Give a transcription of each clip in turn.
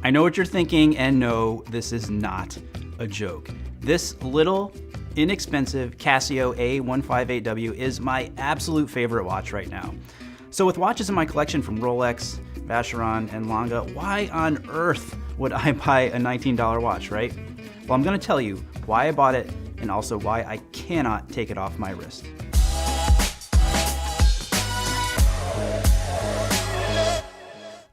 I know what you're thinking, and no, this is not a joke. This little, inexpensive Casio A158W is my absolute favorite watch right now. So with watches in my collection from Rolex, Vacheron, and Lange, why on earth would I buy a $19 watch, right? Well, I'm gonna tell you why I bought it and also why I cannot take it off my wrist.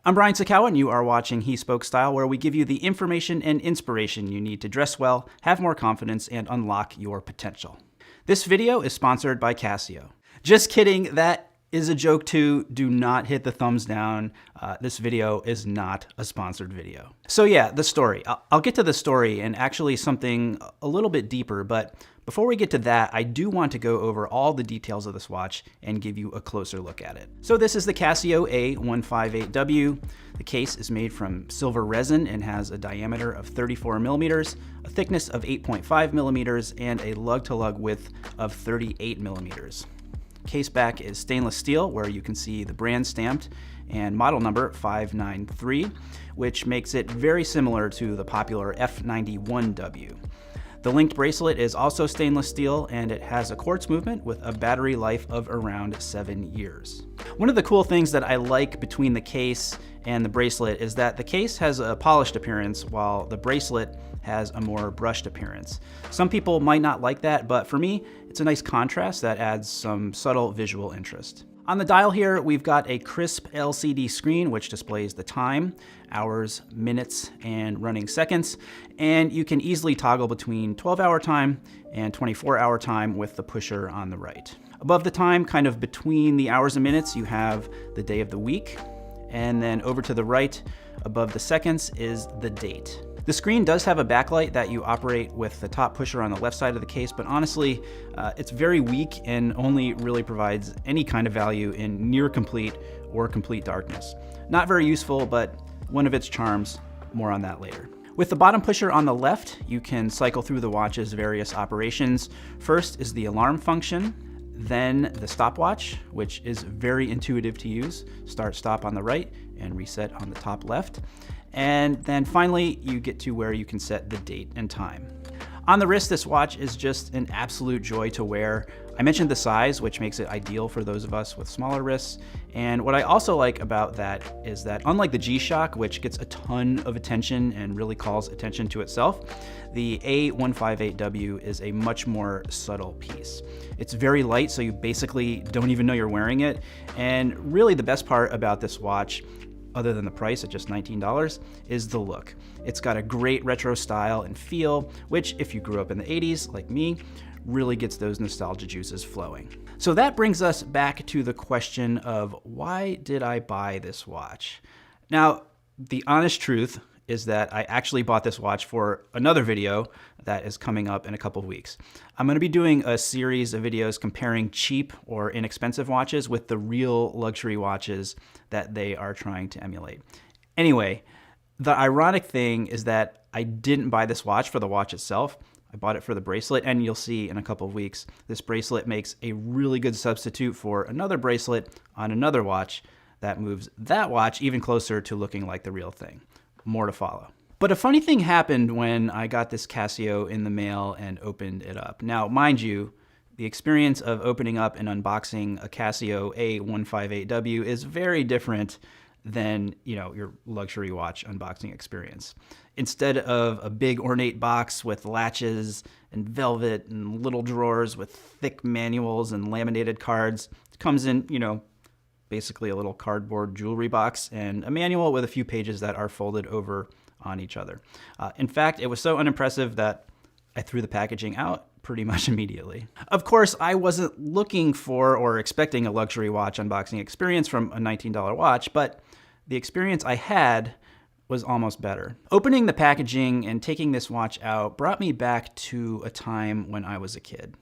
I'm Brian Sakawa, and you are watching He Spoke Style, where we give you the information and inspiration you need to dress well, have more confidence, and unlock your potential. This video is sponsored by Casio. Just kidding, that is a joke too. Do not hit the thumbs down. This video is not a sponsored video. So yeah, the story. I'll get to the story and actually something a little bit deeper, but before we get to that, I do want to go over all the details of this watch and give you a closer look at it. So this is the Casio A158W. The case is made from silver resin and has a diameter of 34 millimeters, a thickness of 8.5 millimeters, and a lug-to-lug width of 38 millimeters. Case back is stainless steel, where you can see the brand stamped and model number 593, which makes it very similar to the popular F91W. The linked bracelet is also stainless steel, and it has a quartz movement with a battery life of around 7 years. One of the cool things that I like between the case and the bracelet is that the case has a polished appearance while the bracelet has a more brushed appearance. Some people might not like that, but for me, it's a nice contrast that adds some subtle visual interest. On the dial here, we've got a crisp LCD screen which displays the time, hours, minutes, and running seconds, and you can easily toggle between 12-hour time and 24-hour time with the pusher on the right. Above the time, kind of between the hours and minutes, you have the day of the week, and then over to the right, above the seconds, is the date. The screen does have a backlight that you operate with the top pusher on the left side of the case, but honestly, it's very weak and only really provides any kind of value in near complete or complete darkness. Not very useful, but one of its charms. More on that later. With the bottom pusher on the left, you can cycle through the watch's various operations. First is the alarm function, then the stopwatch, which is very intuitive to use. Start, stop on the right, and reset on the top left. And then finally, you get to where you can set the date and time. On the wrist, this watch is just an absolute joy to wear. I mentioned the size, which makes it ideal for those of us with smaller wrists. And what I also like about that is that unlike the G-Shock, which gets a ton of attention and really calls attention to itself, the A158W is a much more subtle piece. It's very light, so you basically don't even know you're wearing it. And really the best part about this watch, other than the price at just $19, is the look. It's got a great retro style and feel, which if you grew up in the 80s, like me, really gets those nostalgia juices flowing. So that brings us back to the question of why did I buy this watch? Now, the honest truth is that I actually bought this watch for another video that is coming up in a couple of weeks. I'm going to be doing a series of videos comparing cheap or inexpensive watches with the real luxury watches that they are trying to emulate. Anyway, the ironic thing is that I didn't buy this watch for the watch itself. I bought it for the bracelet, and you'll see in a couple of weeks, this bracelet makes a really good substitute for another bracelet on another watch that moves that watch even closer to looking like the real thing. More to follow. But a funny thing happened when I got this Casio in the mail and opened it up. Now, mind you, the experience of opening up and unboxing a Casio A158W is very different than, your luxury watch unboxing experience. Instead of a big ornate box with latches and velvet and little drawers with thick manuals and laminated cards, it comes in, basically a little cardboard jewelry box and a manual with a few pages that are folded over on each other. In fact, it was so unimpressive that I threw the packaging out pretty much immediately. Of course, I wasn't looking for or expecting a luxury watch unboxing experience from a $19 watch, but the experience I had was almost better. Opening the packaging and taking this watch out brought me back to a time when I was a kid.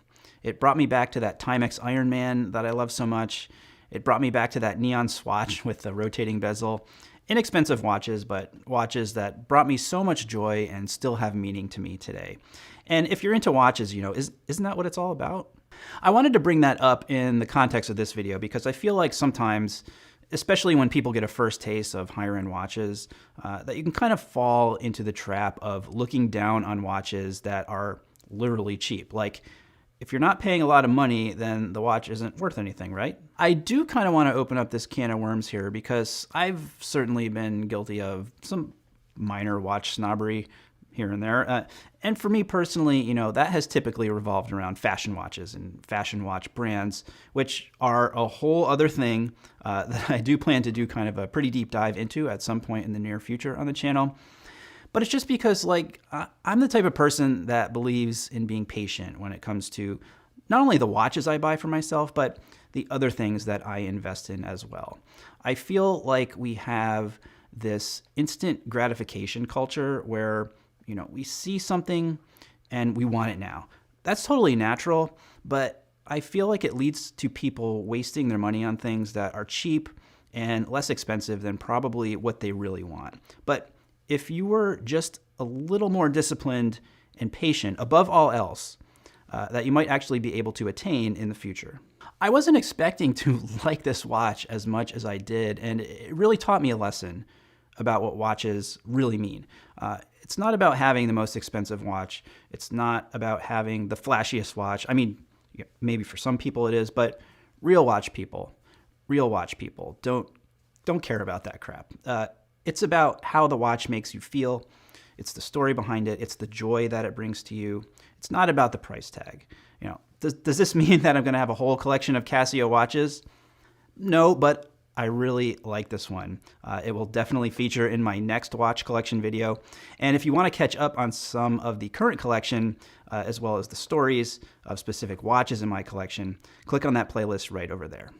It brought me back to that Timex Ironman that I love so much. It brought me back to that neon swatch with the rotating bezel. Inexpensive watches, but watches that brought me so much joy and still have meaning to me today. And if you're into watches, isn't that what it's all about? I wanted to bring that up in the context of this video because I feel like sometimes especially when people get a first taste of higher end watches, that you can kind of fall into the trap of looking down on watches that are literally cheap. Like, if you're not paying a lot of money, then the watch isn't worth anything, right? I do kind of want to open up this can of worms here because I've certainly been guilty of some minor watch snobbery here and there. And for me personally, you know, that has typically revolved around fashion watches and fashion watch brands, which are a whole other thing that I do plan to do kind of a pretty deep dive into at some point in the near future on the channel. But it's just because, like, I'm the type of person that believes in being patient when it comes to not only the watches I buy for myself, but the other things that I invest in as well. I feel like we have this instant gratification culture where, you know, we see something and we want it now. That's totally natural, but I feel like it leads to people wasting their money on things that are cheap and less expensive than probably what they really want. But if you were just a little more disciplined and patient, above all else, that you might actually be able to attain in the future. I wasn't expecting to like this watch as much as I did, and it really taught me a lesson about what watches really mean. It's not about having the most expensive watch. It's not about having the flashiest watch. I mean, maybe for some people it is, but real watch people don't care about that crap. It's about how the watch makes you feel. It's the story behind it. It's the joy that it brings to you. It's not about the price tag. You know, does this mean that I'm going to have a whole collection of Casio watches? No, but I really like this one. It will definitely feature in my next watch collection video. And if you want to catch up on some of the current collection, as well as the stories of specific watches in my collection, click on that playlist right over there.